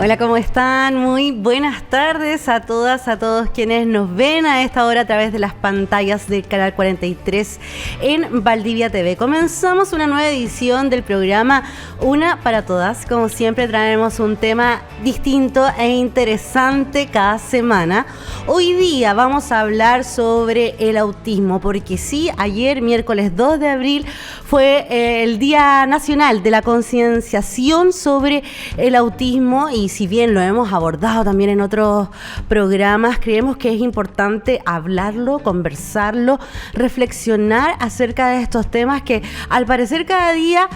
Hola, ¿cómo están? Muy buenas tardes a todas, a todos quienes nos ven a esta hora a través de las pantallas del Canal 43 en Valdivia TV. Comenzamos una nueva edición del programa Una para Todas. Como siempre traemos un tema distinto e interesante cada semana. Hoy día vamos a hablar sobre el autismo, porque sí, ayer, miércoles 2 de abril, fue el Día Nacional de la Concienciación sobre el autismo, y si bien lo hemos abordado también en otros programas, creemos que es importante hablarlo, conversarlo, reflexionar acerca de estos temas que al parecer cada día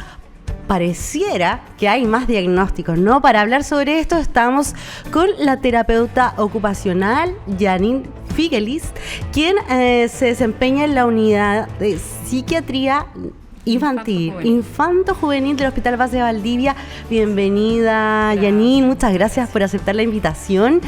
pareciera que hay más diagnósticos, ¿no? Para hablar sobre esto estamos con la terapeuta ocupacional Janine Figuelis, quien se desempeña en la unidad de psiquiatría infanto-juvenil del Hospital Base de Valdivia. Bienvenida, Janine, muchas gracias por aceptar la invitación.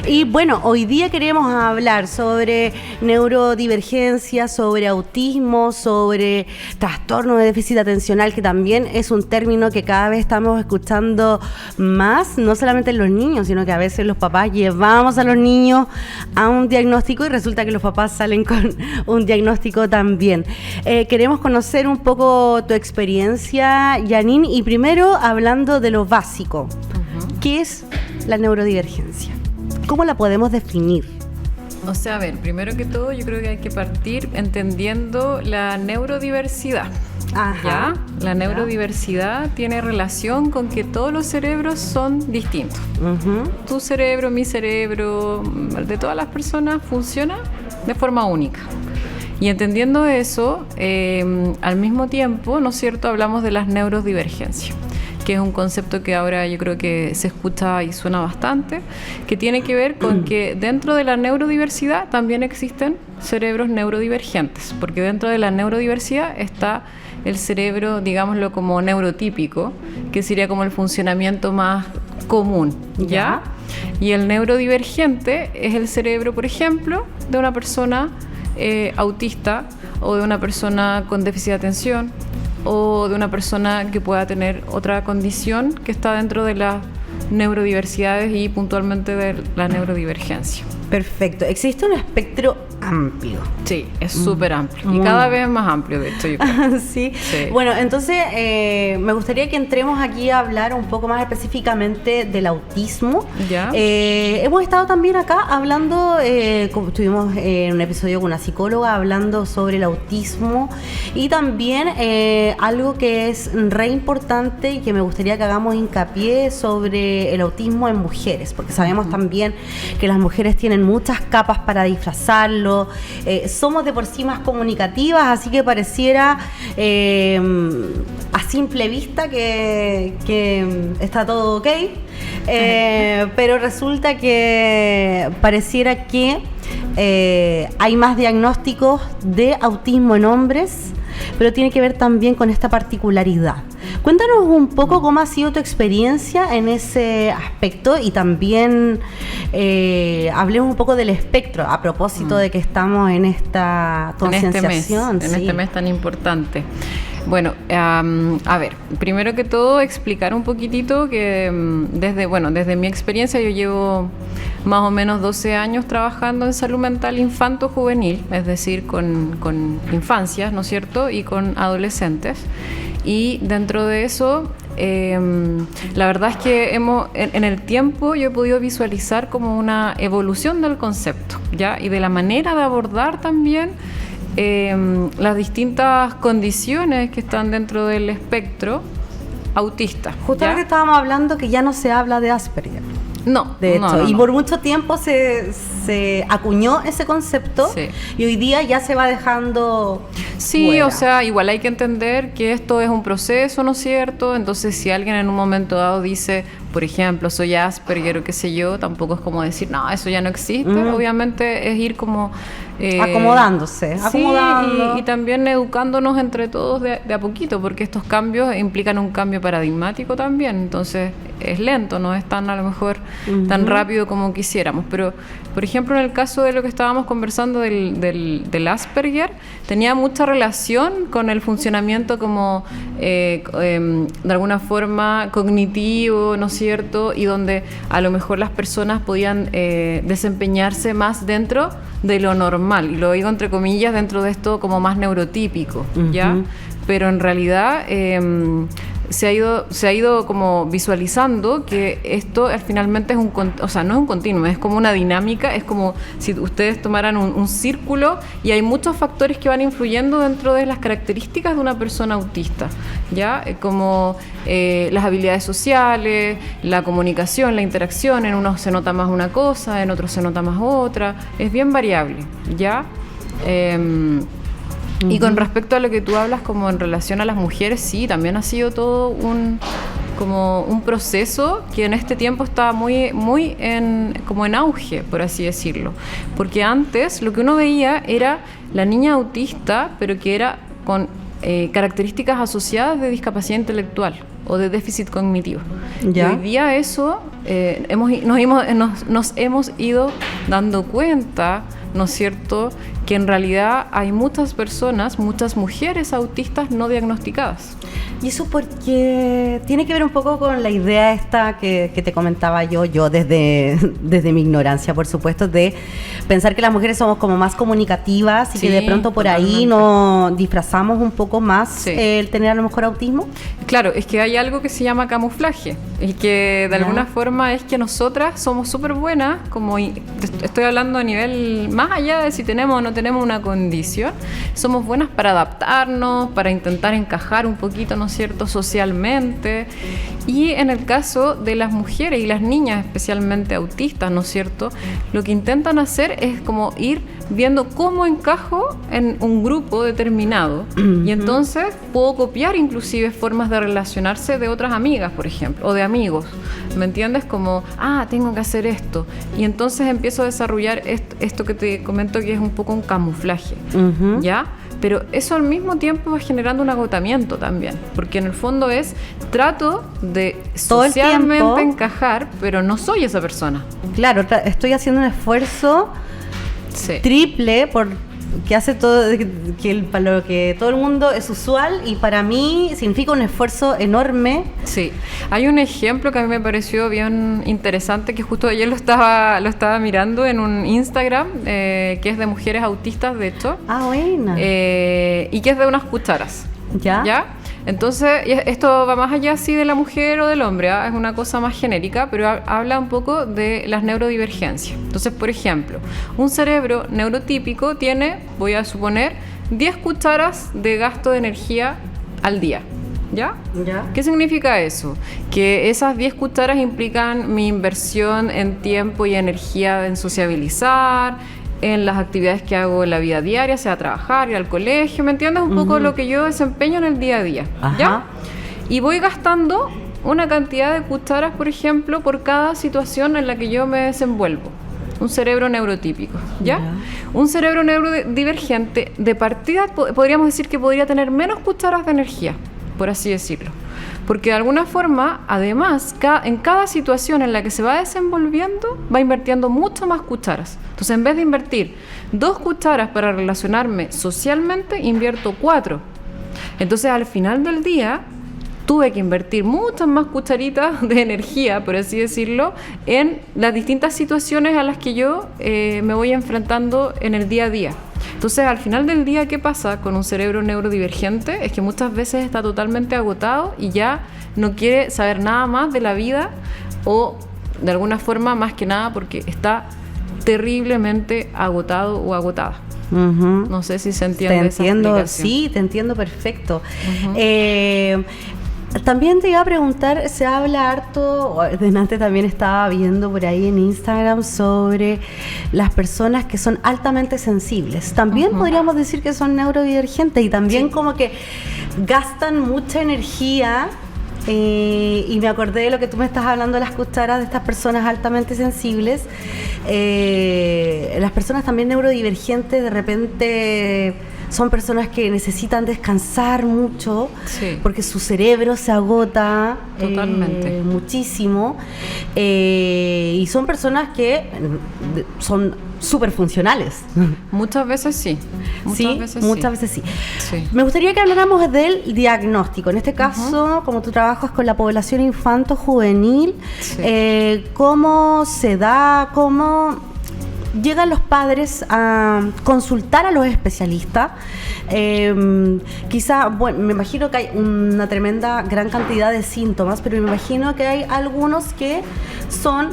Y bueno, hoy día queremos hablar sobre neurodivergencia, sobre autismo, sobre trastorno de déficit atencional, que también es un término que cada vez estamos escuchando más, no solamente en los niños, sino que a veces los papás llevamos a los niños a un diagnóstico y resulta que los papás salen con un diagnóstico también. Queremos conocer un poco tu experiencia, Janine, y primero hablando de lo básico. ¿Qué es la neurodivergencia? ¿Cómo la podemos definir? O sea, a ver, primero que todo yo creo que hay que partir entendiendo la neurodiversidad. Ajá. ¿Ya? La neurodiversidad tiene relación con que todos los cerebros son distintos. Tu cerebro, mi cerebro, el de todas las personas funciona de forma única. Y entendiendo eso, al mismo tiempo, ¿no es cierto?, hablamos de las neurodivergencias, que es un concepto que ahora yo creo que se escucha y suena bastante, que tiene que ver con que dentro de la neurodiversidad también existen cerebros neurodivergentes, porque dentro de la neurodiversidad está el cerebro, digámoslo como neurotípico, que sería como el funcionamiento más común, ¿ya? Y el neurodivergente es el cerebro, por ejemplo, de una persona autista, o de una persona con déficit de atención, o de una persona que pueda tener otra condición que está dentro de las neurodiversidades y puntualmente de la neurodivergencia. Perfecto. Existe un espectro amplio. Sí, es súper amplio. Y cada vez más amplio, de hecho, yo creo. Sí. Bueno, entonces me gustaría que entremos aquí a hablar un poco más específicamente del autismo. ¿Ya? Hemos estado también acá hablando, como estuvimos en un episodio con una psicóloga hablando sobre el autismo, y también algo que es re importante y que me gustaría que hagamos hincapié sobre el autismo en mujeres, porque sabemos también que las mujeres tienen muchas capas para disfrazarlo. Somos de por sí más comunicativas, así que pareciera a simple vista que está todo ok, pero resulta que pareciera que hay más diagnósticos de autismo en hombres, pero tiene que ver también con esta particularidad. Cuéntanos un poco cómo ha sido tu experiencia en ese aspecto, y también hablemos un poco del espectro, a propósito de que estamos en esta concienciación. En este mes tan importante. Bueno, a ver, primero que todo explicar un poquitito que desde mi experiencia yo llevo más o menos 12 años trabajando en salud mental infanto-juvenil, es decir, con infancias, ¿no es cierto?, y con adolescentes. Y dentro de eso, la verdad es que en el tiempo yo he podido visualizar como una evolución del concepto, ¿ya? Y de la manera de abordar también las distintas condiciones que están dentro del espectro autista. Justamente estábamos hablando que ya no se habla de Asperger. No, de hecho, no. Y por mucho tiempo se acuñó ese concepto, sí. Y hoy día ya se va dejando fuera. O sea, igual hay que entender que esto es un proceso, ¿no es cierto? Entonces, si alguien en un momento dado dice, por ejemplo, soy Asperger o qué sé yo, tampoco es como decir, no, eso ya no existe. Obviamente es ir como acomodándose. Y también educándonos entre todos de a poquito, porque estos cambios implican un cambio paradigmático también. Entonces, es lento, no es tan a lo mejor tan rápido como quisiéramos. Pero, por ejemplo, en el caso de lo que estábamos conversando del Asperger, tenía mucha relación con el funcionamiento como de alguna forma cognitivo, ¿no es cierto? Y donde a lo mejor las personas podían desempeñarse más dentro de lo normal, y lo digo entre comillas, dentro de esto como más neurotípico, ¿ya? Pero en realidad se ha ido como visualizando que esto finalmente es no es un continuo, es como una dinámica, es como si ustedes tomaran un círculo y hay muchos factores que van influyendo dentro de las características de una persona autista, ¿ya? Como las habilidades sociales, la comunicación, la interacción, en unos se nota más una cosa, en otros se nota más otra, es bien variable, ¿ya? Y con respecto a lo que tú hablas como en relación a las mujeres, sí, también ha sido todo un proceso que en este tiempo está muy en auge, por así decirlo. Porque antes lo que uno veía era la niña autista, pero que era con características asociadas de discapacidad intelectual o de déficit cognitivo. ¿Ya? Y hoy día eso nos hemos ido dando cuenta, ¿no es cierto?, que en realidad hay muchas personas, muchas mujeres autistas no diagnosticadas. Y eso porque tiene que ver un poco con la idea esta que te comentaba yo desde mi ignorancia, por supuesto, de pensar que las mujeres somos como más comunicativas y sí, que de pronto por totalmente. Ahí nos disfrazamos un poco más el tener a lo mejor autismo. Claro, es que hay algo que se llama camuflaje y que de alguna forma es que nosotras somos súper buenas, como estoy hablando a nivel más allá de si tenemos o no tenemos una condición, somos buenas para adaptarnos, para intentar encajar un poquito, ¿no es cierto?, socialmente. Y en el caso de las mujeres y las niñas especialmente autistas, ¿no es cierto?, lo que intentan hacer es como ir viendo cómo encajo en un grupo determinado y entonces puedo copiar inclusive formas de relacionarse de otras amigas, por ejemplo, o de amigos, ¿me entiendes? Como, tengo que hacer esto, y entonces empiezo a desarrollar esto que te comento, que es un poco un camuflaje, ¿ya? Pero eso al mismo tiempo va generando un agotamiento también, porque en el fondo trato de socialmente encajar, pero no soy esa persona. Claro, estoy haciendo un esfuerzo triple por que hace todo, para lo que todo el mundo es usual, y para mí significa un esfuerzo enorme. Sí, hay un ejemplo que a mí me pareció bien interesante, que justo ayer lo estaba mirando en un Instagram, que es de mujeres autistas, de hecho. Buena. Y que es de unas cucharas. ¿Ya? Entonces, esto va más allá sí de la mujer o del hombre, es una cosa más genérica, pero habla un poco de las neurodivergencias. Entonces, por ejemplo, un cerebro neurotípico tiene, voy a suponer, 10 cucharas de gasto de energía al día. ¿Ya? ¿Qué significa eso? Que esas 10 cucharas implican mi inversión en tiempo y energía en sociabilizar, en las actividades que hago en la vida diaria, sea trabajar, ir al colegio, ¿me entiendes? Un poco lo que yo desempeño en el día a día, ¿ya? Y voy gastando una cantidad de cucharas, por ejemplo, por cada situación en la que yo me desenvuelvo. Un cerebro neurotípico, ¿ya? Un cerebro neurodivergente, de partida, podríamos decir que podría tener menos cucharas de energía, por así decirlo. Porque de alguna forma, además, en cada situación en la que se va desenvolviendo, va invirtiendo mucho más cucharas. Entonces, en vez de invertir 2 cucharas para relacionarme socialmente, invierto 4. Entonces, al final del día, tuve que invertir muchas más cucharitas de energía, por así decirlo, en las distintas situaciones a las que yo me voy enfrentando en el día a día. Entonces, al final del día, ¿qué pasa con un cerebro neurodivergente? Es que muchas veces está totalmente agotado y ya no quiere saber nada más de la vida, o de alguna forma, más que nada, porque está terriblemente agotado o agotada. No sé si se entiende esa explicación. Sí, te entiendo perfecto. También te iba a preguntar, se habla harto, delante también estaba viendo por ahí en Instagram, sobre las personas que son altamente sensibles. También podríamos decir que son neurodivergentes, y también como que gastan mucha energía. Y me acordé de lo que tú me estás hablando de las cucharas de estas personas altamente sensibles. Las personas también neurodivergentes de repente son personas que necesitan descansar mucho, Sí. porque su cerebro se agota Totalmente. muchísimo, y son personas que son súper funcionales. Muchas veces sí. Muchas veces sí. Sí. Me gustaría que habláramos del diagnóstico. En este caso, como tú trabajas con la población infanto-juvenil, Sí. ¿cómo se da, cómo llegan los padres a consultar a los especialistas? Quizá, bueno, me imagino que hay una tremenda, gran cantidad de síntomas, pero me imagino que hay algunos que son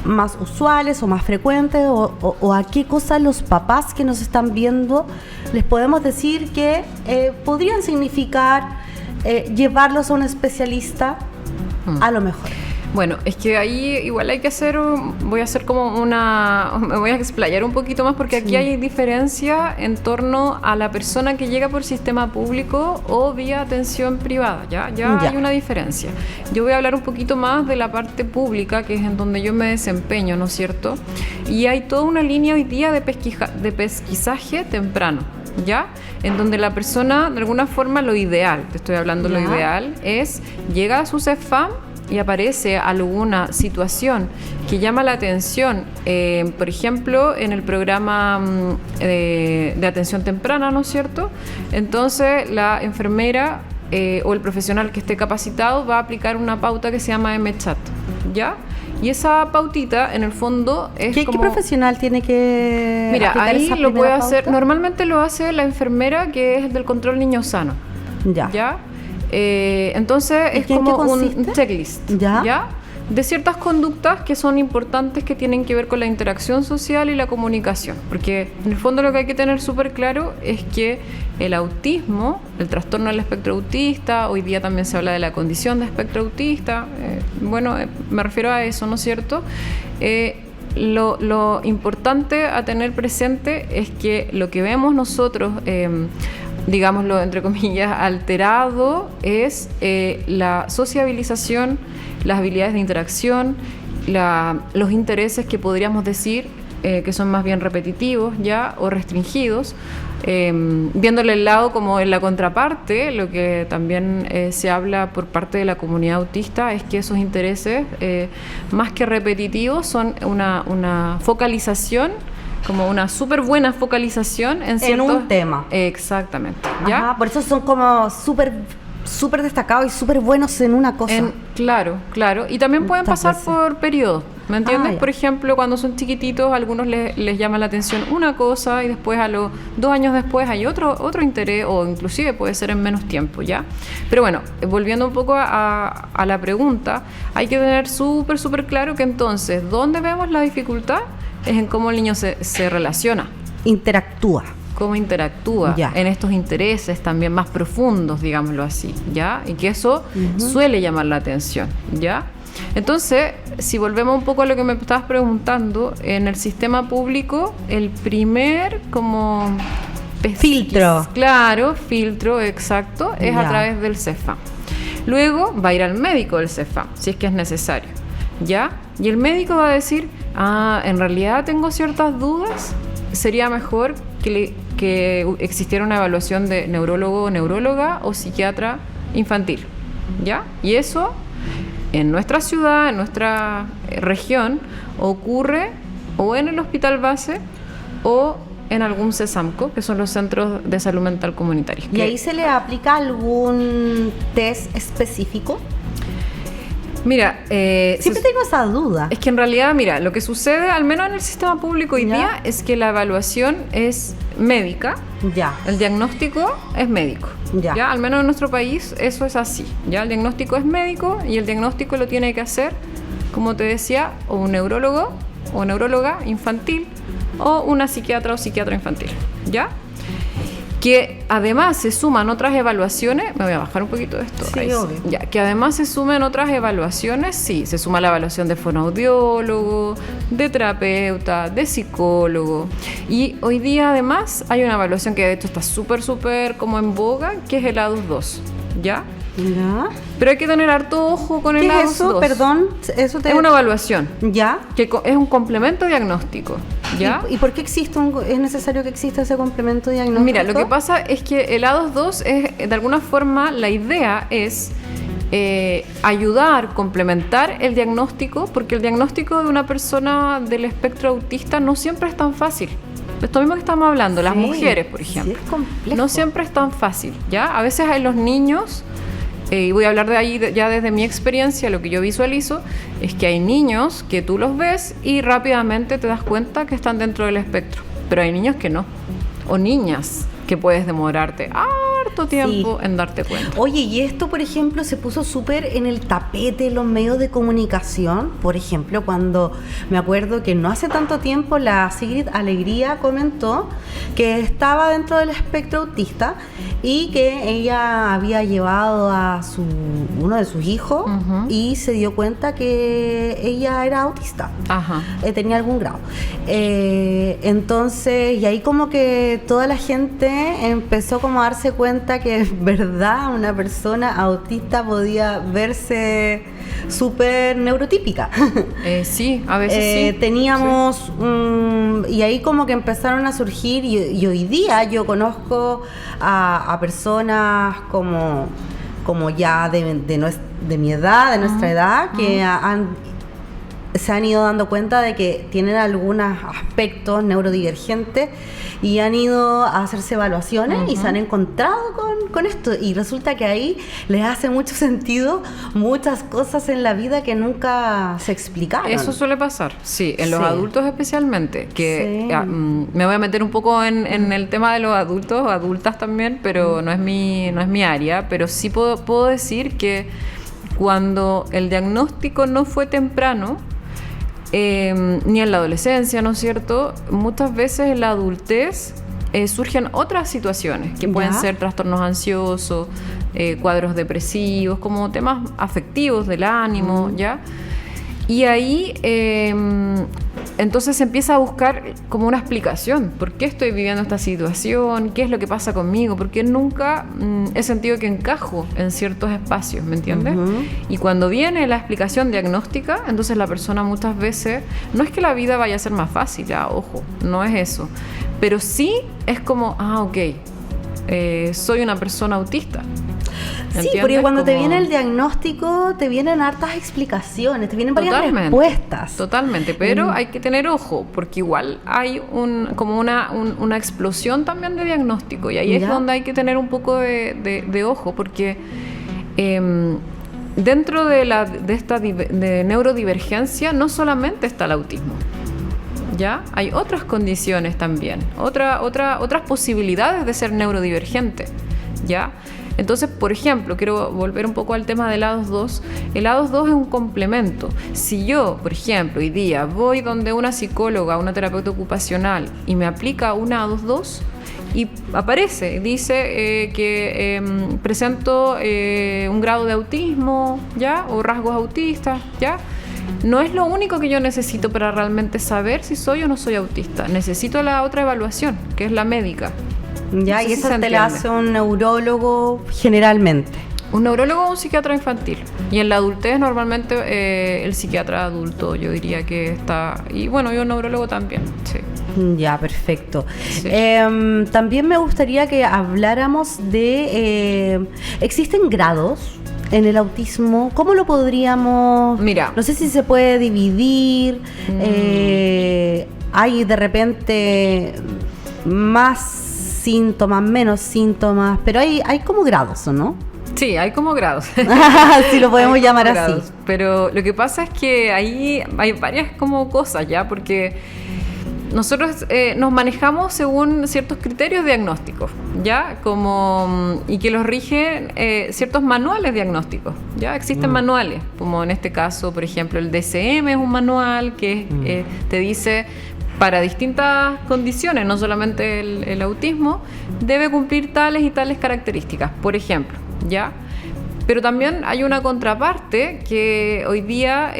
más usuales o más frecuentes, o a qué cosas los papás que nos están viendo les podemos decir que podrían significar llevarlos a un especialista a lo mejor. Bueno, es que ahí igual hay que hacer, voy a hacer como me voy a explayar un poquito más porque aquí Sí. hay diferencia en torno a la persona que llega por sistema público o vía atención privada, ¿ya? Ya hay una diferencia. Yo voy a hablar un poquito más de la parte pública, que es en donde yo me desempeño, ¿no es cierto? Y hay toda una línea hoy día de pesquisaje temprano, ¿ya? En donde la persona, de alguna forma, lo ideal, te estoy hablando, lo ideal es llega a su CEFAM y aparece alguna situación que llama la atención, por ejemplo, en el programa de atención temprana, ¿no es cierto? Entonces la enfermera o el profesional que esté capacitado va a aplicar una pauta que se llama MChat, ¿ya? Y esa pautita, en el fondo, es ¿Qué profesional tiene que Mira, aplicar ahí esa lo puede primera hacer, pauta? normalmente lo hace la enfermera que es del control niño sano, ¿ya? Entonces es ¿En qué como consiste? un checklist, ¿Ya? de ciertas conductas que son importantes, que tienen que ver con la interacción social y la comunicación, porque en el fondo lo que hay que tener súper claro es que el autismo, el trastorno del espectro autista, hoy día también se habla de la condición de espectro autista, me refiero a eso, ¿no es cierto? Lo importante a tener presente es que lo que vemos nosotros, digámoslo entre comillas, alterado, es la sociabilización, las habilidades de interacción, los intereses que podríamos decir que son más bien repetitivos ya o restringidos, viéndole el lado como en la contraparte. Lo que también se habla por parte de la comunidad autista es que esos intereses, más que repetitivos, son una focalización, como una súper buena focalización en un tema. Exactamente, ¿ya? Ajá, por eso son como súper destacados y súper buenos en una cosa. Claro. Y también pueden Muchas pasar veces. por periodos, ¿me entiendes? Ya. Por ejemplo, cuando son chiquititos, a algunos les llama la atención una cosa y después a los 2 años después hay otro interés, o inclusive puede ser en menos tiempo, ¿ya? Pero bueno, volviendo un poco a la pregunta, hay que tener súper claro que entonces, ¿dónde vemos la dificultad? Es en cómo el niño se relaciona, Interactúa. cómo interactúa Ya. en estos intereses también más profundos, digámoslo así, ¿ya? Y que eso suele llamar la atención, ¿ya? Entonces, si volvemos un poco a lo que me estabas preguntando, en el sistema público, el primer como Filtro. Claro, filtro, exacto, es Ya. a través del CEFAM. Luego va a ir al médico del CEFAM, si es que es necesario, ¿ya? Y el médico va a decir, en realidad tengo ciertas dudas, sería mejor que existiera una evaluación de neurólogo o neuróloga o psiquiatra infantil, ¿ya? Y eso en nuestra ciudad, en nuestra región, ocurre o en el hospital base o en algún CESAMCO, que son los centros de salud mental comunitarios. ¿Y ahí se le aplica algún test específico? Mira, Siempre tengo esa duda. es que en realidad, mira, lo que sucede, al menos en el sistema público hoy ¿Ya? día, es que la evaluación es médica, Ya. el diagnóstico es médico. Ya. Al menos en nuestro país eso es así. Ya, el diagnóstico es médico y el diagnóstico lo tiene que hacer, como te decía, o un neurólogo o neuróloga infantil o una psiquiatra o psiquiatra infantil, ¿ya? Que además se suman otras evaluaciones, me voy a bajar un poquito de esto, Sí, Raiz. obvio. Ya, que además se sumen otras evaluaciones, sí, se suma la evaluación de fonoaudiólogo, de terapeuta, de psicólogo, y hoy día además hay una evaluación que de hecho está súper como en boga, que es el ADUS 2, ¿ya? ¿Ya? Pero hay que tener harto ojo con el ¿Qué es ADOS eso? 2. Perdón, Es una evaluación. ¿Ya? Que es un complemento diagnóstico. ¿Ya? ¿Y por qué es necesario que exista ese complemento diagnóstico? Mira, lo que pasa es que el ADOS 2 es, de alguna forma, la idea es ayudar, complementar el diagnóstico, porque el diagnóstico de una persona del espectro autista no siempre es tan fácil. Esto mismo que estamos hablando, las mujeres, por ejemplo. Sí, es complejo. No siempre es tan fácil, ¿ya? A veces hay los niños, y voy a hablar de ahí ya desde mi experiencia, lo que yo visualizo, es que hay niños que tú los ves y rápidamente te das cuenta que están dentro del espectro, pero hay niños que no, o niñas que puedes demorarte harto tiempo en darte cuenta. Oye, y esto, por ejemplo, se puso súper en el tapete en los medios de comunicación. Por ejemplo, cuando me acuerdo que no hace tanto tiempo la Sigrid Alegría comentó que estaba dentro del espectro autista y que ella había llevado a uno de sus hijos y se dio cuenta que ella era autista. Ajá. Tenía algún grado. Entonces, y ahí como que toda la gente empezó como a darse cuenta que es verdad, una persona autista podía verse súper neurotípica. Sí, a veces sí. Teníamos, y ahí como que empezaron a surgir, y hoy día yo conozco a personas como ya de mi edad, de nuestra edad, que se han ido dando cuenta de que tienen algunos aspectos neurodivergentes y han ido a hacerse evaluaciones y se han encontrado con esto, y resulta que ahí les hace mucho sentido muchas cosas en la vida que nunca se explicaron. Eso suele pasar, sí, en los adultos especialmente, que me voy a meter un poco en el tema de los adultos, adultas también, pero no es mi área, pero sí puedo decir que cuando el diagnóstico no fue temprano, ni en la adolescencia, ¿no es cierto? Muchas veces en la adultez surgen otras situaciones que pueden ser trastornos ansiosos, cuadros depresivos, como temas afectivos del ánimo, ¿ya? Y ahí entonces se empieza a buscar como una explicación. ¿Por qué estoy viviendo esta situación? ¿Qué es lo que pasa conmigo? ¿Por qué nunca he sentido que encajo en ciertos espacios? ¿Me entiendes? Y cuando viene la explicación diagnóstica, entonces la persona muchas veces, no es que la vida vaya a ser más fácil, ojo, no es eso. Pero sí es como, ok, soy una persona autista. Sí, porque cuando te viene el diagnóstico, te vienen hartas explicaciones, te vienen varias respuestas. Totalmente, pero hay que tener ojo, porque igual hay como una explosión también de diagnóstico, y ahí es donde hay que tener un poco de ojo, porque dentro de esta neurodivergencia no solamente está el autismo. ¿Ya? Hay otras condiciones también, otras posibilidades de ser neurodivergente, ¿ya? Entonces, por ejemplo, quiero volver un poco al tema del ADOS 2. El ADOS 2 es un complemento. Si yo, por ejemplo, hoy día voy donde una psicóloga, una terapeuta ocupacional, y me aplica un ADOS 2, y dice que presento un grado de autismo, ¿ya? O rasgos autistas, ¿ya? No es lo único que yo necesito para realmente saber si soy o no soy autista. Necesito la otra evaluación, que es la médica. Ya, y esa te la hace un neurólogo generalmente. Un neurólogo o un psiquiatra infantil. Y en la adultez normalmente el psiquiatra adulto, yo diría que está... Y bueno, y un neurólogo también, sí. Ya, perfecto. Sí. También me gustaría que habláramos de... ¿existen grados en el autismo? ¿Cómo lo podríamos...? Mira. No sé si se puede dividir. Hay de repente más síntomas, menos síntomas, pero hay como grados, ¿o no? Sí, hay como grados. Si lo podemos llamar así. Pero lo que pasa es que ahí hay varias como cosas, ¿ya? Porque nosotros nos manejamos según ciertos criterios diagnósticos, ¿ya? Y que los rigen ciertos manuales diagnósticos, ¿ya? Existen manuales, como en este caso, por ejemplo, el DSM es un manual que te dice... para distintas condiciones, no solamente el autismo, debe cumplir tales y tales características, por ejemplo, ¿ya? Pero también hay una contraparte que hoy día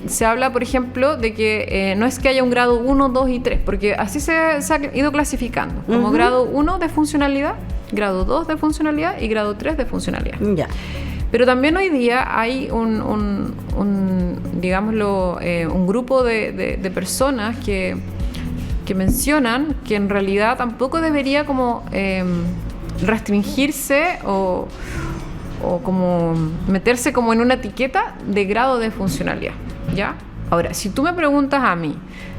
se habla, por ejemplo, de que no es que haya un grado 1, 2 y 3, porque así se ha ido clasificando, como grado 1 de funcionalidad, grado 2 de funcionalidad y grado 3 de funcionalidad. Ya. Pero también hoy día hay digámoslo, un grupo de personas que mencionan que en realidad tampoco debería como restringirse o como meterse como en una etiqueta de grado de funcionalidad, ¿ya? Ahora, si tú me preguntas a mí,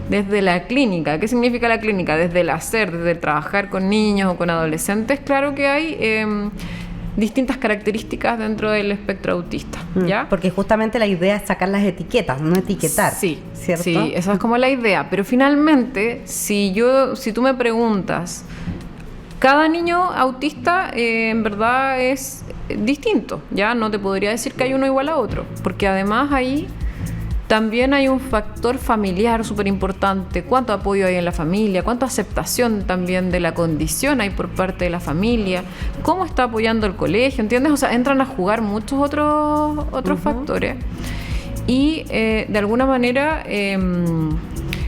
desde la clínica, ¿qué significa la clínica? Desde el hacer, desde el trabajar con niños o con adolescentes, claro que hay distintas características dentro del espectro autista, ¿ya? Porque justamente la idea es sacar las etiquetas, no etiquetar. Sí, ¿cierto? Sí, esa es como la idea. Pero finalmente, si tú me preguntas, cada niño autista en verdad es distinto, ¿ya? No te podría decir que hay uno igual a otro, porque además ahí también hay un factor familiar súper importante. ¿Cuánto apoyo hay en la familia? ¿Cuánta aceptación también de la condición hay por parte de la familia? ¿Cómo está apoyando el colegio? ¿Entiendes? O sea, entran a jugar muchos otros factores. Y de alguna manera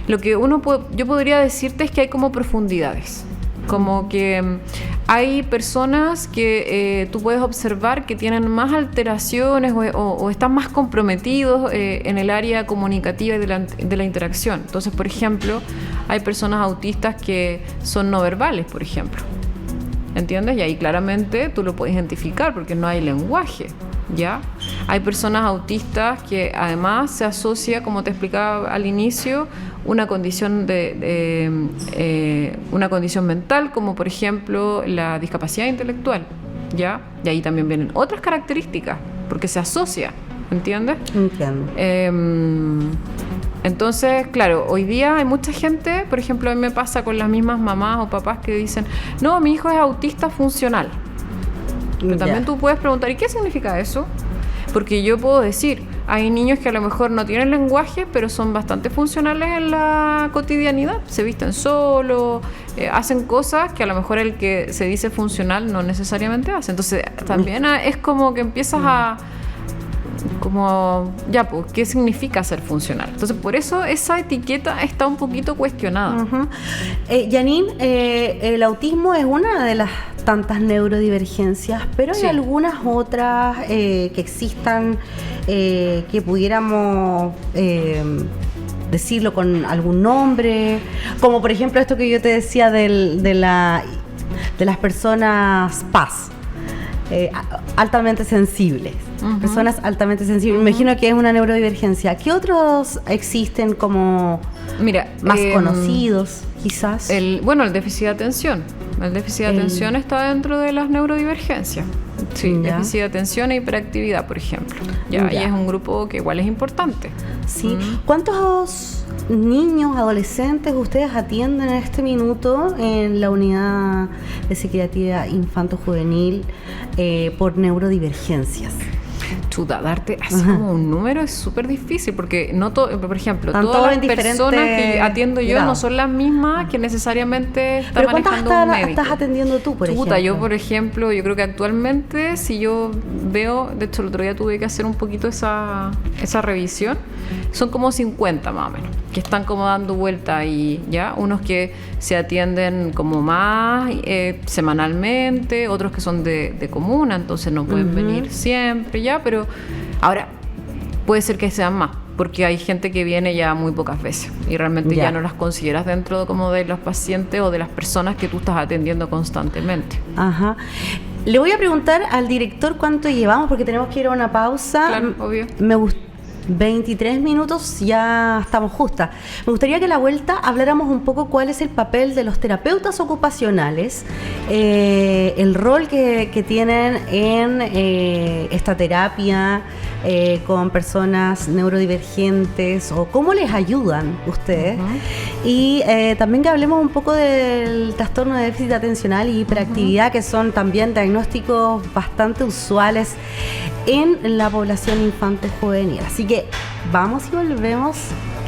lo que yo podría decirte es que hay como profundidades. Como que hay personas que tú puedes observar que tienen más alteraciones o están más comprometidos en el área comunicativa y de la interacción. Entonces, por ejemplo, hay personas autistas que son no verbales, por ejemplo. ¿Entiendes? Y ahí claramente tú lo puedes identificar porque no hay lenguaje, ¿ya? Hay personas autistas que además se asocia, como te explicaba al inicio, una condición una condición mental, como por ejemplo la discapacidad intelectual, ¿ya? Y ahí también vienen otras características, porque se asocia, ¿entiendes? Entiendo. Entonces, claro, hoy día hay mucha gente, por ejemplo, a mí me pasa con las mismas mamás o papás que dicen, no, mi hijo es autista funcional. Pero también tú puedes preguntar, ¿y qué significa eso? Porque yo puedo decir, hay niños que a lo mejor no tienen lenguaje, pero son bastante funcionales en la cotidianidad. Se visten solos, hacen cosas que a lo mejor el que se dice funcional no necesariamente hace. Entonces, también es como que empiezas a... como, ya, pues, ¿qué significa ser funcional? Entonces, por eso esa etiqueta está un poquito cuestionada. Janine, el autismo es una de las tantas neurodivergencias, pero hay algunas otras que existan que pudiéramos decirlo con algún nombre, como por ejemplo esto que yo te decía de las personas PAS. Altamente sensibles, personas altamente sensibles. Me imagino que es una neurodivergencia. ¿Qué otros existen como más conocidos, quizás? El déficit de atención. El déficit de atención está dentro de las neurodivergencias. Sí, déficit de atención e hiperactividad, por ejemplo. Y es un grupo que igual es importante. Sí. ¿Cuántos niños, adolescentes ustedes atienden en este minuto en la unidad de psiquiatría infanto-juvenil por neurodivergencias? Chuta, darte así como un número es súper difícil porque no por ejemplo, todas las personas que atiendo yo no son las mismas que necesariamente está manejando un médico. ¿Estás atendiendo tú, por ejemplo? Yo, por ejemplo, yo creo que actualmente, si yo veo, de hecho el otro día tuve que hacer un poquito esa revisión, son como 50 más o menos, que están como dando vuelta y ya, unos que se atienden como más semanalmente, otros que son de comuna, entonces no pueden venir siempre ya, pero ahora puede ser que sean más, porque hay gente que viene ya muy pocas veces y realmente ya no las consideras dentro como de los pacientes o de las personas que tú estás atendiendo constantemente. Ajá. Le voy a preguntar al director cuánto llevamos, porque tenemos que ir a una pausa. Claro, obvio. Me gusta. 23 minutos, ya estamos justas. Me gustaría que a la vuelta habláramos un poco cuál es el papel de los terapeutas ocupacionales, el rol que tienen en esta terapia con personas neurodivergentes o cómo les ayudan ustedes. Y también que hablemos un poco del trastorno de déficit atencional y hiperactividad, que son también diagnósticos bastante usuales en la población infantil juvenil. Así que vamos y volvemos.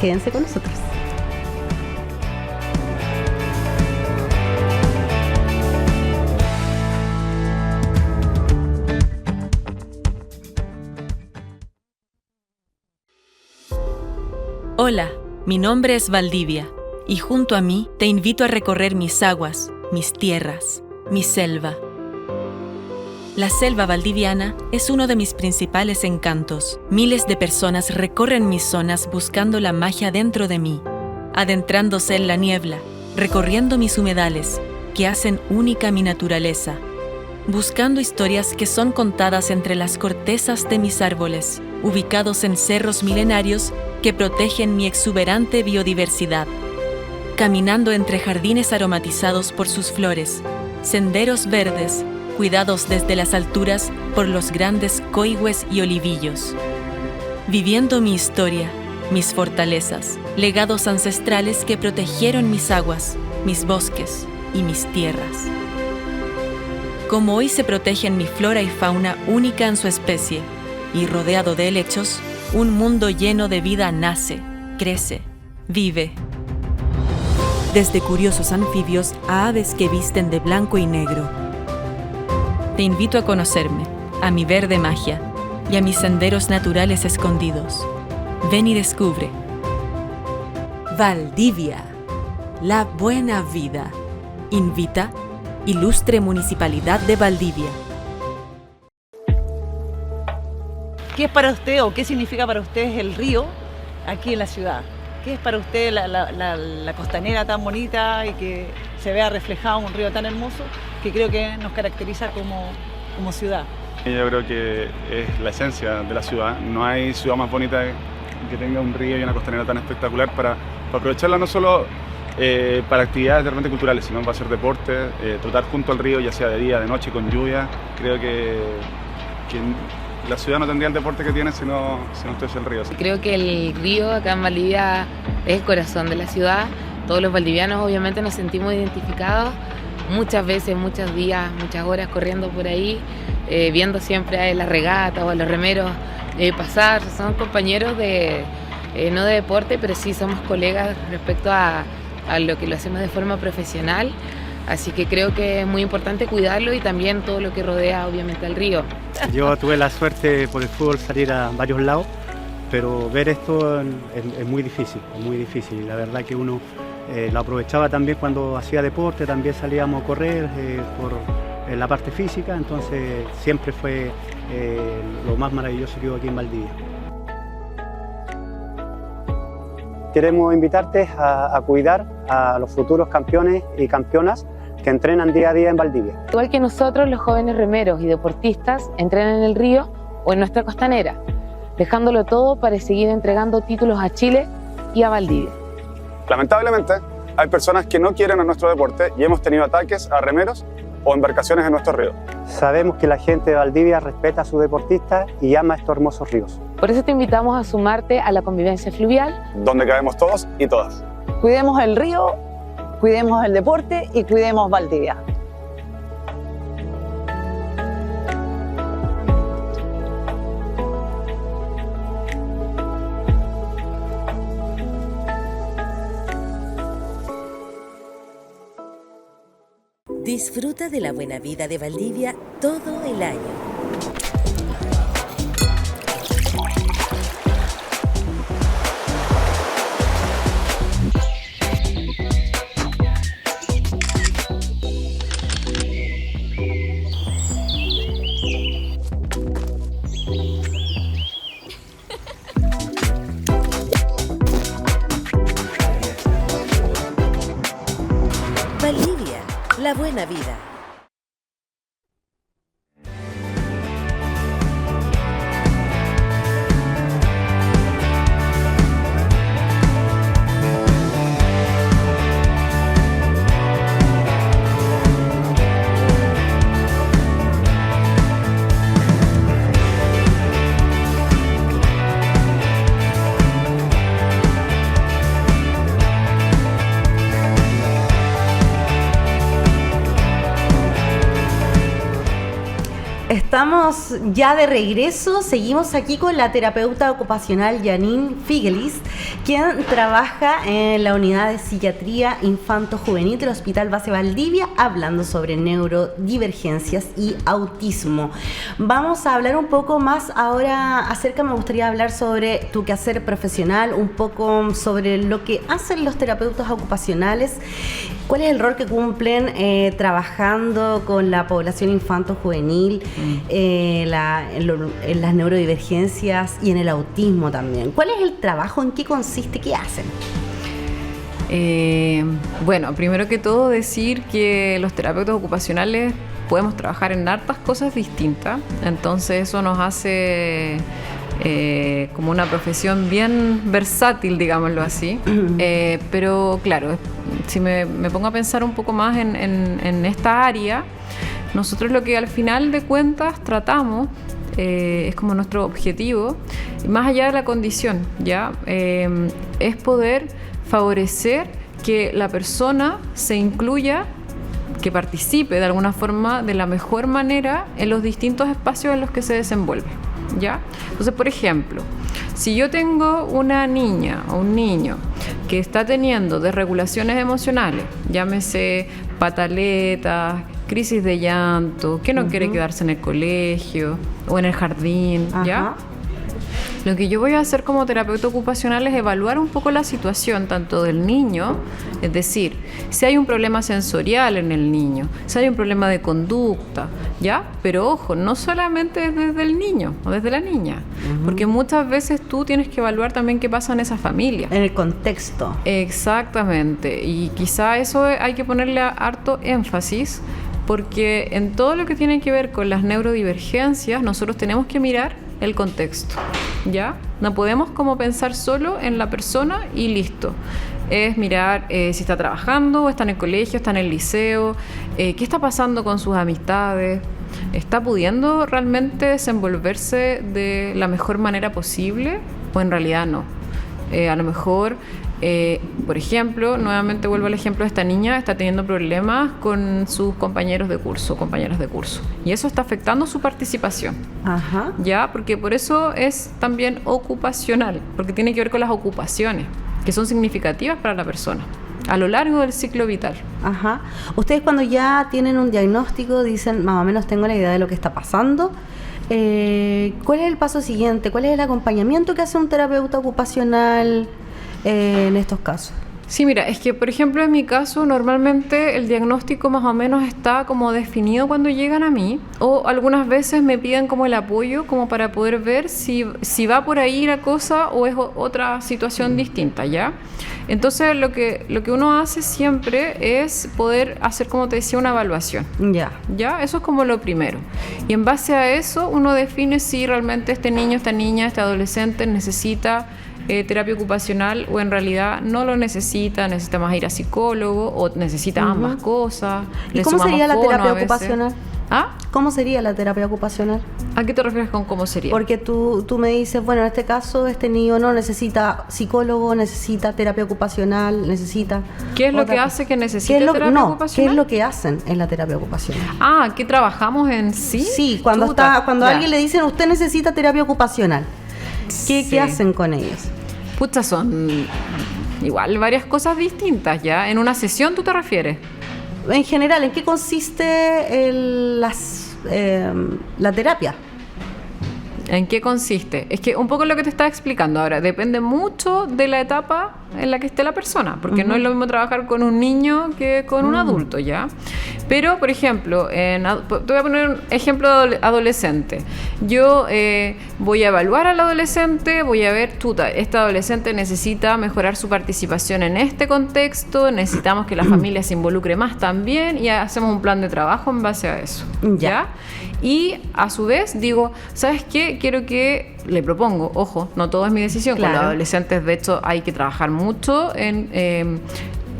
Quédense con nosotros. Hola, mi nombre es Valdivia y junto a mí te invito a recorrer mis aguas, mis tierras, mi selva, La selva valdiviana es uno de mis principales encantos. Miles de personas recorren mis zonas buscando la magia dentro de mí, adentrándose en la niebla, recorriendo mis humedales, que hacen única mi naturaleza, buscando historias que son contadas entre las cortezas de mis árboles, ubicados en cerros milenarios que protegen mi exuberante biodiversidad, caminando entre jardines aromatizados por sus flores, senderos verdes, cuidados desde las alturas por los grandes coigües y olivillos, viviendo mi historia, mis fortalezas, legados ancestrales que protegieron mis aguas, mis bosques y mis tierras. Como hoy se protegen mi flora y fauna única en su especie, y rodeado de helechos, un mundo lleno de vida nace, crece, vive. Desde curiosos anfibios a aves que visten de blanco y negro. Te invito a conocerme, a mi verde magia y a mis senderos naturales escondidos. Ven y descubre. Valdivia, la buena vida. Invita Ilustre Municipalidad de Valdivia. ¿Qué es para usted o qué significa para ustedes el río aquí en la ciudad? ¿Qué es para usted la costanera tan bonita y que se vea reflejado un río tan hermoso que creo que nos caracteriza como ciudad? Yo creo que es la esencia de la ciudad. No hay ciudad más bonita que tenga un río y una costanera tan espectacular para aprovecharla no solo para actividades realmente culturales, sino para hacer deporte, trotar junto al río, ya sea de día, de noche, con lluvia. Creo que la ciudad no tendría el deporte que tiene si no estuviese el río. Creo que el río acá en Valdivia es el corazón de la ciudad. Todos los valdivianos obviamente nos sentimos identificados. Muchas veces, muchos días, muchas horas corriendo por ahí, viendo siempre a las regatas o a los remeros pasar. Son compañeros no de deporte, pero sí somos colegas respecto a lo que lo hacemos de forma profesional. Así que creo que es muy importante cuidarlo y también todo lo que rodea obviamente al río. Yo tuve la suerte por el fútbol salir a varios lados, pero ver esto es muy difícil, es muy difícil. La verdad que uno lo aprovechaba también cuando hacía deporte, también salíamos a correr por la parte física, entonces siempre fue lo más maravilloso que hubo aquí en Valdivia. Queremos invitarte a cuidar a los futuros campeones y campeonas que entrenan día a día en Valdivia. Igual que nosotros, los jóvenes remeros y deportistas entrenan en el río o en nuestra costanera, dejándolo todo para seguir entregando títulos a Chile y a Valdivia. Lamentablemente, hay personas que no quieren a nuestro deporte y hemos tenido ataques a remeros o embarcaciones en nuestro río. Sabemos que la gente de Valdivia respeta a sus deportistas y ama estos hermosos ríos. Por eso te invitamos a sumarte a la convivencia fluvial, Donde cabemos todos y todas. Cuidemos el río, cuidemos el deporte y cuidemos Valdivia. Disfruta de la buena vida de Valdivia todo el año. Valdivia, la buena vida. Estamos ya de regreso, seguimos aquí con la terapeuta ocupacional Janine Figelis, quien trabaja en la unidad de psiquiatría infanto-juvenil del Hospital Base Valdivia, hablando sobre neurodivergencias y autismo. Vamos a hablar un poco más ahora me gustaría hablar sobre tu quehacer profesional, un poco sobre lo que hacen los terapeutas ocupacionales, cuál es el rol que cumplen trabajando con la población infanto-juvenil en las neurodivergencias y en el autismo también. ¿Cuál es el trabajo? ¿En qué consiste? ¿Qué hacen? Bueno, primero que todo decir que los terapeutas ocupacionales podemos trabajar en hartas cosas distintas, entonces eso nos hace como una profesión bien versátil, digámoslo así. Pero claro, si me pongo a pensar un poco más en esta área, nosotros lo que al final de cuentas tratamos, es como nuestro objetivo, más allá de la condición, ¿ya? Es poder favorecer que la persona se incluya, que participe de alguna forma de la mejor manera en los distintos espacios en los que se desenvuelve, ¿ya? Entonces, por ejemplo, si yo tengo una niña o un niño que está teniendo desregulaciones emocionales, llámese pataletas, crisis de llanto, que no quiere quedarse en el colegio o en el jardín, ¿ya? Lo que yo voy a hacer como terapeuta ocupacional es evaluar un poco la situación tanto del niño, es decir, si hay un problema sensorial en el niño, si hay un problema de conducta, ¿ya? Pero ojo, no solamente desde el niño o desde la niña, porque muchas veces tú tienes que evaluar también qué pasa en esa familia. En el contexto. Exactamente, y quizá eso hay que ponerle harto énfasis, porque en todo lo que tiene que ver con las neurodivergencias, nosotros tenemos que mirar el contexto, ¿ya? No podemos como pensar solo en la persona y listo. Es mirar si está trabajando, está en el colegio, está en el liceo, qué está pasando con sus amistades, está pudiendo realmente desenvolverse de la mejor manera posible o en realidad no. A lo mejor, por ejemplo, nuevamente vuelvo al ejemplo de esta niña, está teniendo problemas con sus compañeros de curso, compañeras de curso, y eso está afectando su participación. Ajá. Ya, porque por eso es también ocupacional, porque tiene que ver con las ocupaciones que son significativas para la persona a lo largo del ciclo vital. Ajá. Ustedes cuando ya tienen un diagnóstico dicen, más o menos tengo la idea de lo que está pasando. ¿Cuál es el paso siguiente? ¿Cuál es el acompañamiento que hace un terapeuta ocupacional en estos casos? Sí, mira, es que por ejemplo en mi caso normalmente el diagnóstico más o menos está como definido cuando llegan a mí, o algunas veces me piden como el apoyo como para poder ver si va por ahí la cosa o es otra situación distinta, ¿ya? Entonces lo que uno hace siempre es poder hacer, como te decía, una evaluación. ¿Ya? Eso es como lo primero. Y en base a eso uno define si realmente este niño, esta niña, este adolescente necesita terapia ocupacional o en realidad no lo necesita más ir a psicólogo o necesita ambas cosas. ¿Y cómo sería la terapia ocupacional? ¿Ah? ¿Cómo sería la terapia ocupacional? ¿A qué te refieres con cómo sería? Porque tú me dices, bueno, en este caso este niño no necesita psicólogo, necesita terapia ocupacional, necesita... ¿Qué es lo que hace que necesite terapia ocupacional? ¿Qué es lo que hacen en la terapia ocupacional? Ah, ¿qué trabajamos en sí? Sí, cuando a alguien le dicen, usted necesita terapia ocupacional, ¿qué hacen con ellos? Pucha, son igual varias cosas distintas, ¿ya? ¿En una sesión tú te refieres? En general, ¿en qué consiste la terapia? ¿En qué consiste? Es que un poco lo que te estaba explicando ahora, depende mucho de la etapa en la que esté la persona, porque no es lo mismo trabajar con un niño que con un adulto, ¿ya? Pero, por ejemplo, te voy a poner un ejemplo adolescente. Yo voy a evaluar al adolescente, voy a ver, este adolescente necesita mejorar su participación en este contexto, necesitamos que la familia se involucre más también y hacemos un plan de trabajo en base a eso, ¿ya? Y a su vez digo, ¿sabes qué? Quiero que, le propongo, ojo, no todo es mi decisión, claro. Con los adolescentes de hecho hay que trabajar mucho en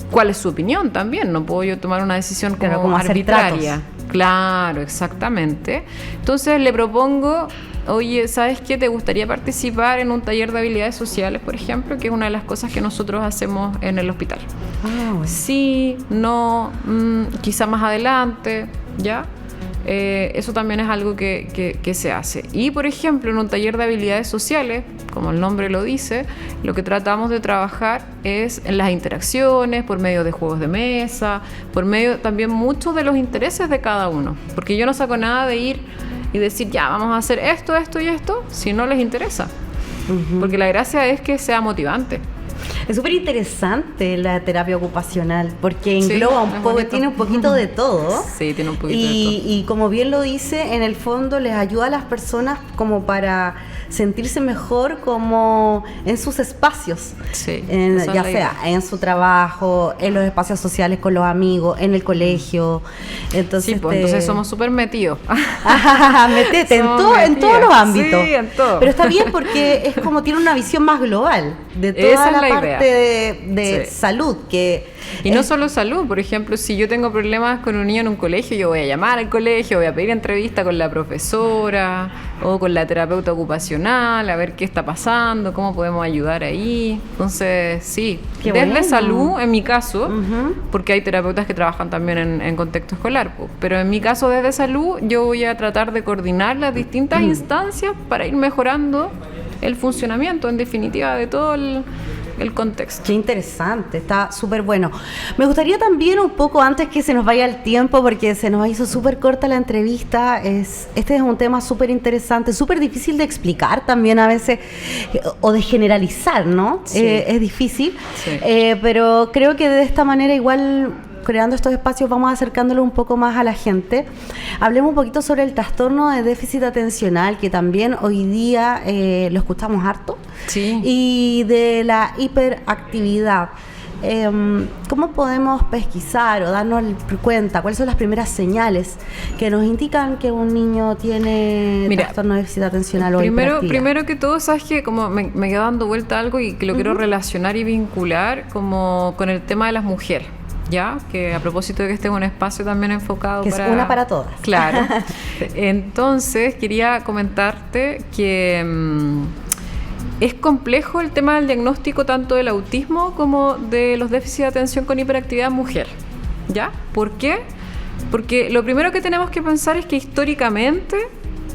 cuál es su opinión también, no puedo yo tomar una decisión como arbitraria. Claro, exactamente. Entonces le propongo, oye, ¿sabes qué? ¿Te gustaría participar en un taller de habilidades sociales, por ejemplo? Que es una de las cosas que nosotros hacemos en el hospital. Bueno. Sí, no, quizá más adelante, ¿ya? Eso también es algo que se hace. Y, por ejemplo, en un taller de habilidades sociales, como el nombre lo dice, lo que tratamos de trabajar es en las interacciones, por medio de juegos de mesa, por medio también muchos de los intereses de cada uno. Porque yo no saco nada de ir y decir, ya, vamos a hacer esto, esto y esto, si no les interesa. Porque la gracia es que sea motivante. Es súper interesante la terapia ocupacional porque engloba un poco, tiene un poquito de todo. Sí, tiene un poquito de todo. Y como bien lo dice, en el fondo les ayuda a las personas como para sentirse mejor como en sus espacios, Sí, ya sea en su trabajo, en los espacios sociales con los amigos, en el colegio. Entonces, Sí, pues entonces somos súper metidos. Metete en Somos en todos metidas. los ámbitos. Sí, en todo. Pero está bien porque es como tiene una visión más global de toda Esa es la la parte idea. de Sí. salud que Y no solo salud, por ejemplo, si yo tengo problemas con un niño en un colegio, yo voy a llamar al colegio, voy a pedir entrevista con la profesora o con la terapeuta ocupacional, a ver qué está pasando, cómo podemos ayudar ahí. Entonces, sí, Qué desde bueno. salud, en mi caso, Ujú. porque hay terapeutas que trabajan también en contexto escolar, po, pero en mi caso desde salud yo voy a tratar de coordinar las distintas instancias para ir mejorando el funcionamiento, en definitiva, de todo el contexto. Qué interesante, está súper bueno. Me gustaría también un poco, antes que se nos vaya el tiempo, porque se nos hizo súper corta la entrevista, este es un tema súper interesante, súper difícil de explicar también a veces, o de generalizar, ¿no? Sí. Es difícil, Sí. pero creo que de esta manera igual, creando estos espacios, vamos acercándolo un poco más a la gente. Hablemos un poquito sobre el trastorno de déficit atencional, que también hoy día lo escuchamos harto. Sí. Y de la hiperactividad. ¿Cómo podemos pesquisar o darnos cuenta? ¿Cuáles son las primeras señales que nos indican que un niño tiene trastorno de déficit atencional o hiperactividad? Primero que todo, sabes que como me queda dando vuelta algo y que lo quiero relacionar y vincular como con el tema de las mujeres. ¿Ya? Que a propósito de que este es un espacio también enfocado que es una para todas. Claro. Entonces, quería comentarte que es complejo el tema del diagnóstico tanto del autismo como de los déficits de atención con hiperactividad en mujer. ¿Ya? ¿Por qué? Porque lo primero que tenemos que pensar es que históricamente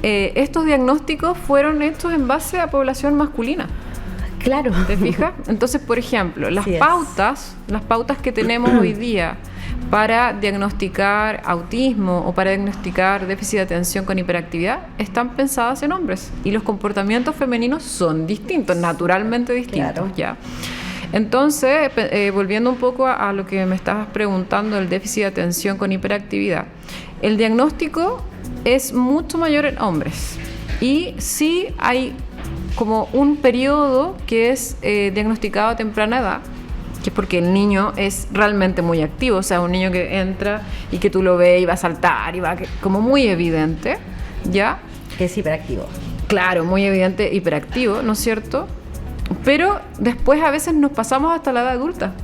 estos diagnósticos fueron hechos en base a población masculina. Claro. ¿Te fijas? Entonces, por ejemplo, las pautas que tenemos hoy día para diagnosticar autismo o para diagnosticar déficit de atención con hiperactividad están pensadas en hombres y los comportamientos femeninos son distintos, naturalmente distintos. Claro. ¿Ya? Entonces, volviendo un poco a lo que me estabas preguntando, el déficit de atención con hiperactividad, el diagnóstico es mucho mayor en hombres y sí hay como un periodo que es diagnosticado a temprana edad, que es porque el niño es realmente muy activo, o sea, un niño que entra y que tú lo ves y va a saltar y va como muy evidente, ¿ya? Que es hiperactivo. Claro, muy evidente, hiperactivo, ¿no es cierto? Pero después a veces nos pasamos hasta la edad adulta.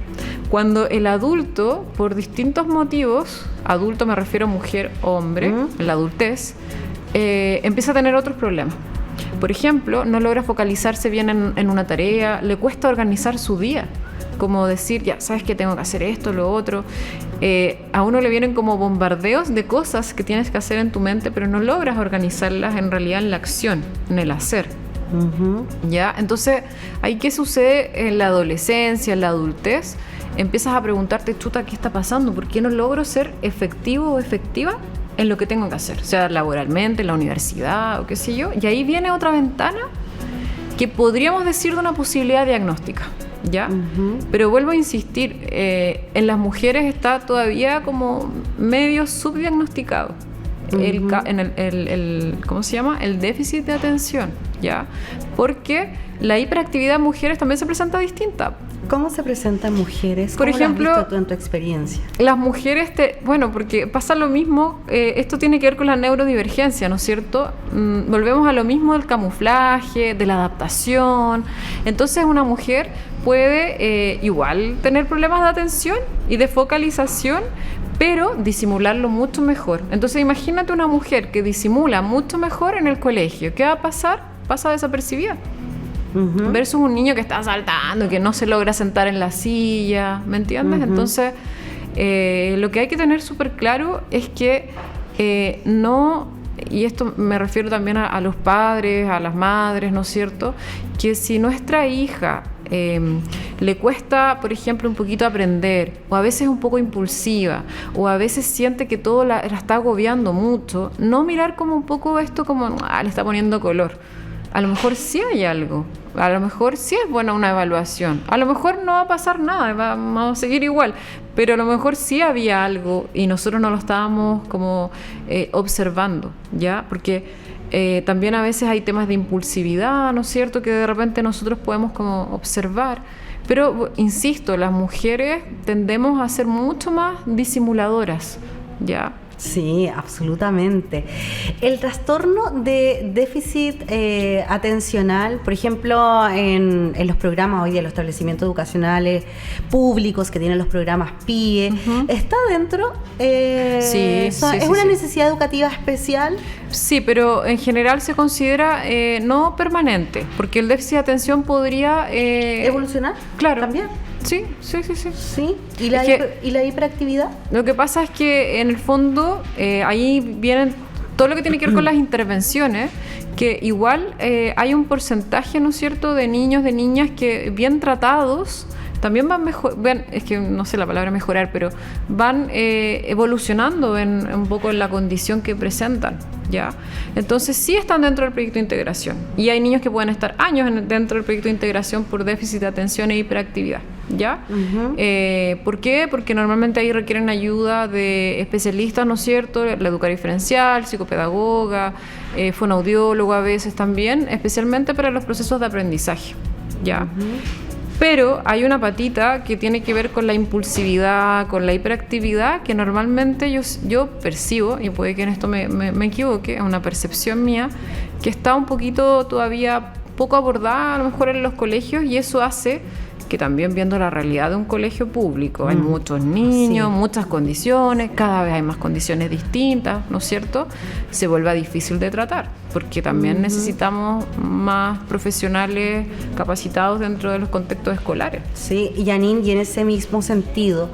Cuando el adulto, por distintos motivos, adulto me refiero a mujer o hombre, en la adultez, empieza a tener otros problemas. Por ejemplo, no logra focalizarse bien en una tarea, le cuesta organizar su día, como decir, ya, sabes que tengo que hacer esto, lo otro. A uno le vienen como bombardeos de cosas que tienes que hacer en tu mente, pero no logras organizarlas en realidad en la acción, en el hacer. ¿Ya? Entonces, ¿ahí qué sucede en la adolescencia, en la adultez? Empiezas a preguntarte, chuta, ¿qué está pasando? ¿Por qué no logro ser efectivo o efectiva en lo que tengo que hacer? O sea, laboralmente, en la universidad o qué sé yo. Y ahí viene otra ventana que podríamos decir de una posibilidad diagnóstica, ¿ya? Pero vuelvo a insistir, en las mujeres está todavía como medio subdiagnosticado. ¿Cómo se llama? El déficit de atención, ¿ya? Porque la hiperactividad en mujeres también se presenta distinta. ¿Cómo se presentan mujeres? Por ejemplo, ¿cómo lo has visto tú en tu experiencia? Las mujeres, bueno, porque pasa lo mismo, esto tiene que ver con la neurodivergencia, ¿no es cierto? Volvemos a lo mismo del camuflaje, de la adaptación. Entonces una mujer puede igual tener problemas de atención y de focalización, pero disimularlo mucho mejor. Entonces imagínate una mujer que disimula mucho mejor en el colegio. ¿Qué va a pasar? Pasa desapercibida. Versus un niño que está saltando, que no se logra sentar en la silla, ¿me entiendes? Entonces, lo que hay que tener súper claro es que no, y esto me refiero también a los padres, a las madres, ¿no es cierto? Que si nuestra hija le cuesta, por ejemplo, un poquito aprender, o a veces es un poco impulsiva, o a veces siente que todo la está agobiando mucho, no mirar como un poco esto como, le está poniendo color. a lo mejor sí hay algo, a lo mejor sí es buena una evaluación, a lo mejor no va a pasar nada, vamos a seguir igual, pero a lo mejor sí había algo y nosotros no lo estábamos como observando, ¿ya? Porque también a veces hay temas de impulsividad, ¿no es cierto?, que de repente nosotros podemos como observar, pero insisto, las mujeres tendemos a ser mucho más disimuladoras, ¿ya? Sí, absolutamente. El trastorno de déficit atencional, por ejemplo, en los programas hoy de los establecimientos educacionales públicos que tienen los programas PIE, ¿está dentro? ¿Es una necesidad educativa especial? Sí, pero en general se considera no permanente, porque el déficit de atención podría... ¿evolucionar? Claro. ¿También? Sí. ¿Sí? ¿Y la hiperactividad? Lo que pasa es que en el fondo ahí vienen todo lo que tiene que ver con las intervenciones, que igual hay un porcentaje, ¿no es cierto?, de niños, de niñas que bien tratados también van es que no sé la palabra mejorar, pero van evolucionando un poco en la condición que presentan, ¿ya? Entonces sí están dentro del proyecto de integración y hay niños que pueden estar años dentro del proyecto de integración por déficit de atención e hiperactividad, ¿ya? ¿Por qué? Porque normalmente ahí requieren ayuda de especialistas, ¿no es cierto?, la educadora diferencial, psicopedagoga, fonoaudiólogo a veces también, especialmente para los procesos de aprendizaje, ¿ya? Pero hay una patita que tiene que ver con la impulsividad, con la hiperactividad, que normalmente yo percibo, y puede que en esto me equivoque, es una percepción mía, que está un poquito todavía poco abordada a lo mejor en los colegios, y eso hace que también viendo la realidad de un colegio público, hay muchos niños, muchas condiciones, cada vez hay más condiciones distintas, ¿no es cierto?, se vuelve difícil de tratar, porque también necesitamos más profesionales capacitados dentro de los contextos escolares. Sí, y Janine, y en ese mismo sentido,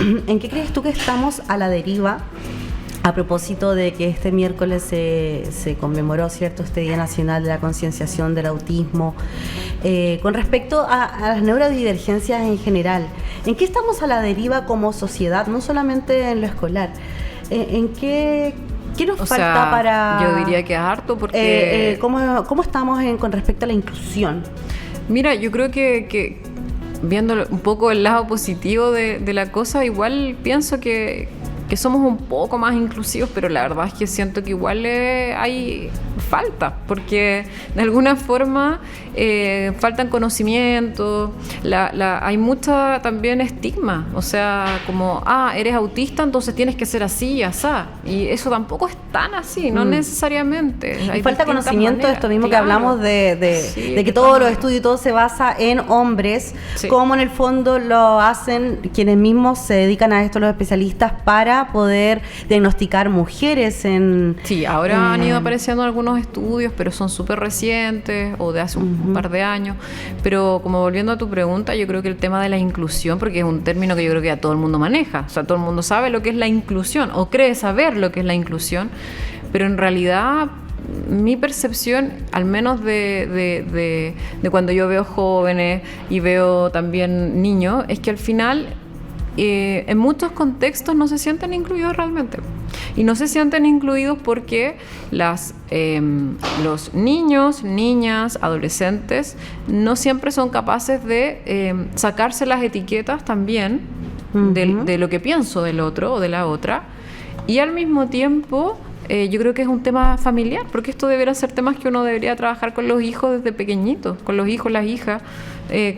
¿en qué crees tú que estamos a la deriva? A propósito de que este miércoles se conmemoró, ¿cierto?, este Día Nacional de la Concienciación del Autismo, con respecto a las neurodivergencias en general, ¿en qué estamos a la deriva como sociedad, no solamente en lo escolar? ¿En qué nos falta para...? Yo diría que es harto porque... ¿Cómo estamos con respecto a la inclusión? Mira, yo creo que viendo un poco el lado positivo de la cosa, igual pienso que somos un poco más inclusivos, pero la verdad es que siento que igual hay falta, porque de alguna forma faltan conocimientos, hay mucha también estigma, o sea, como, eres autista, entonces tienes que ser así y asá, y eso tampoco es tan así, no necesariamente. Y falta conocimiento de esto mismo, claro, que hablamos de que todos los estudios y todo se basa en hombres, como en el fondo lo hacen quienes mismos se dedican a esto, los especialistas, para poder diagnosticar mujeres en... Sí, ahora han ido apareciendo algunos estudios, pero son súper recientes o de hace un par de años. Pero como volviendo a tu pregunta, yo creo que el tema de la inclusión, porque es un término que yo creo que ya todo el mundo maneja, o sea, todo el mundo sabe lo que es la inclusión o cree saber lo que es la inclusión, pero en realidad mi percepción, al menos de cuando yo veo jóvenes y veo también niños, es que al final en muchos contextos no se sienten incluidos realmente. Y no se sienten incluidos porque los niños, niñas, adolescentes no siempre son capaces de sacarse las etiquetas también de lo que pienso del otro o de la otra. Y al mismo tiempo yo creo que es un tema familiar, porque esto debería ser temas que uno debería trabajar con los hijos desde pequeñitos, con los hijos, las hijas,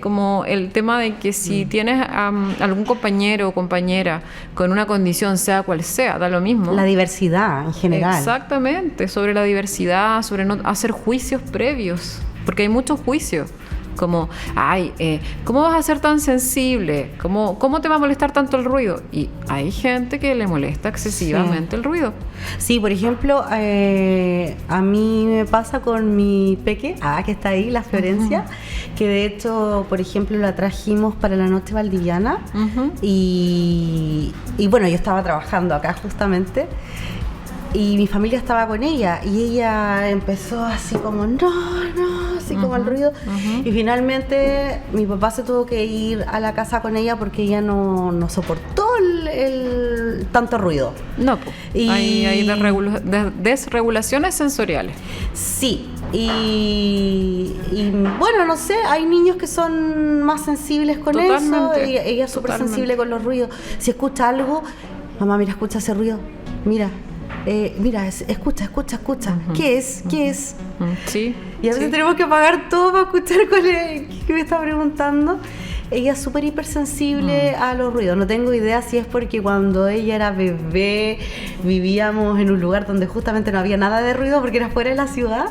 como el tema de que si tienes algún compañero o compañera con una condición, sea cual sea, da lo mismo. La diversidad en general. Exactamente, sobre la diversidad, sobre no hacer juicios previos, porque hay muchos juicios. Como, ¿cómo vas a ser tan sensible? ¿Cómo te va a molestar tanto el ruido? Y hay gente que le molesta excesivamente el ruido. Sí, por ejemplo, a mí me pasa con mi peque, que está ahí, la Florencia, que de hecho, por ejemplo, la trajimos para la noche valdiviana y bueno, yo estaba trabajando acá justamente. Y mi familia estaba con ella y ella empezó así como así como el ruido, y finalmente mi papá se tuvo que ir a la casa con ella porque ella no soportó el tanto ruido. No, pues hay desregulaciones sensoriales. Sí, Y bueno, no sé, hay niños que son más sensibles con Totalmente. eso. Ella es súper sensible con los ruidos. Si escucha algo, mamá, mira, escucha ese ruido. Mira, escucha. ¿Qué es? Sí. Y a veces tenemos que apagar todo para escuchar qué me está preguntando. Ella es súper hipersensible a los ruidos. No tengo idea si es porque cuando ella era bebé vivíamos en un lugar donde justamente no había nada de ruido porque era fuera de la ciudad,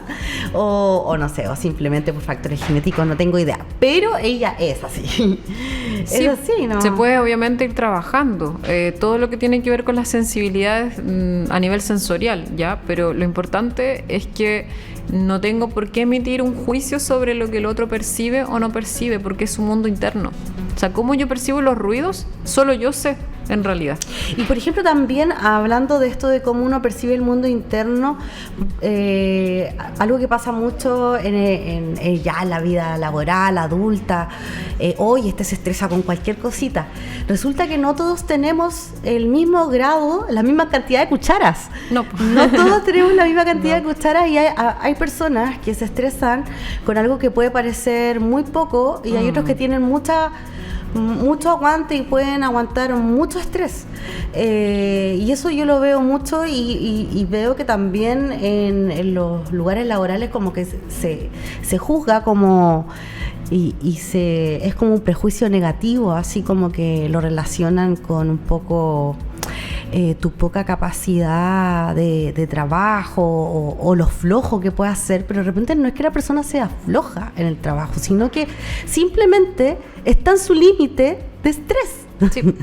o no sé, o simplemente por factores genéticos, no tengo idea. Pero ella es así. Sí, es así, ¿no? Se puede obviamente ir trabajando todo lo que tiene que ver con las sensibilidades a nivel sensorial, ¿ya? Pero lo importante es que no tengo por qué emitir un juicio sobre lo que el otro percibe o no percibe, porque es su mundo interno. O sea, cómo yo percibo los ruidos, solo yo sé, en realidad. Y por ejemplo también, hablando de esto de cómo uno percibe el mundo interno, algo que pasa mucho en ya la vida laboral, adulta, hoy se estresa con cualquier cosita. Resulta que no todos tenemos el mismo grado, la misma cantidad de cucharas. No todos tenemos la misma cantidad de cucharas, y hay personas que se estresan con algo que puede parecer muy poco, y hay otros que tienen mucho aguante y pueden aguantar mucho estrés, y eso yo lo veo mucho, y veo que también en los lugares laborales como que se juzga como es como un prejuicio negativo, así como que lo relacionan con un poco tu poca capacidad de trabajo o lo flojo que puedas ser, pero de repente no es que la persona sea floja en el trabajo, sino que simplemente está en su límite de estrés. Sí.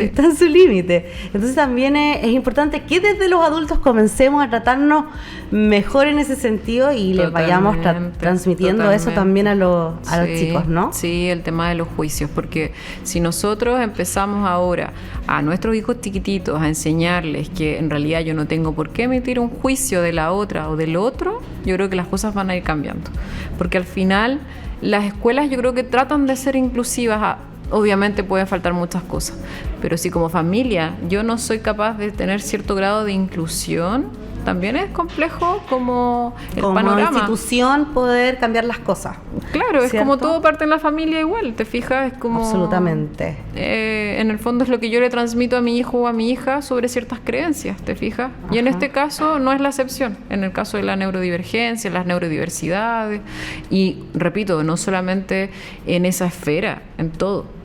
Está en su límite. Entonces también es importante que desde los adultos comencemos a tratarnos mejor en ese sentido y les vayamos transmitiendo eso también a los chicos, ¿no? Sí, el tema de los juicios, porque si nosotros empezamos ahora a nuestros hijos chiquititos a enseñarles que en realidad yo no tengo por qué emitir un juicio de la otra o del otro, yo creo que las cosas van a ir cambiando, porque al final las escuelas yo creo que tratan de ser inclusivas. Obviamente pueden faltar muchas cosas, pero si como familia yo no soy capaz de tener cierto grado de inclusión, también es complejo como el panorama. Como institución poder cambiar las cosas. Claro, es ¿cierto? como todo parte en la familia igual, ¿te fijas? Es como... Absolutamente. En el fondo es lo que yo le transmito a mi hijo o a mi hija sobre ciertas creencias, ¿te fijas? Ajá. Y en este caso no es la excepción, en el caso de la neurodivergencia, las neurodiversidades, y repito, no solamente en esa esfera, en todo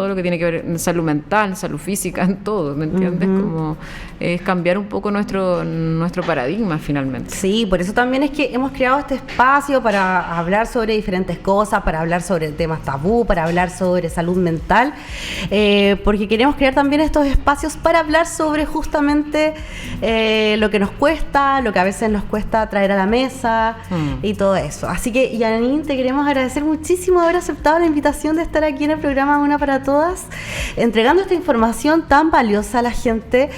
lo que tiene que ver en salud mental, salud física, en todo, ¿me entiendes? Como es cambiar un poco nuestro paradigma finalmente. Sí, por eso también es que hemos creado este espacio para hablar sobre diferentes cosas, para hablar sobre temas tabú, para hablar sobre salud mental, porque queremos crear también estos espacios para hablar sobre justamente lo que nos cuesta, lo que a veces nos cuesta traer a la mesa y todo eso. Así que, Janine, te queremos agradecer muchísimo haber aceptado la invitación de estar aquí en el programa Una para Todas, entregando esta información tan valiosa a la gente,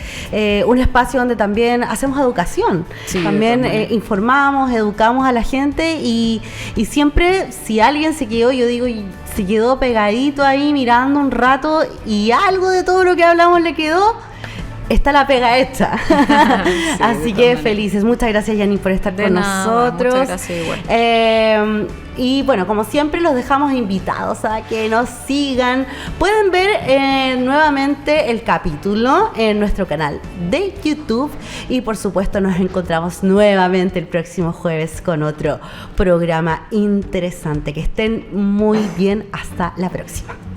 un espacio donde también hacemos educación, sí, también informamos, educamos a la gente, y siempre si alguien se quedó pegadito ahí mirando un rato y algo de todo lo que hablamos le quedó, está la pega hecha. Sí, así que felices. Muchas gracias, Janine, por estar con nosotros. Muchas gracias, igual. Y bueno, como siempre, los dejamos invitados a que nos sigan. Pueden ver nuevamente el capítulo en nuestro canal de YouTube, y por supuesto nos encontramos nuevamente el próximo jueves con otro programa interesante. Que estén muy bien. Hasta la próxima.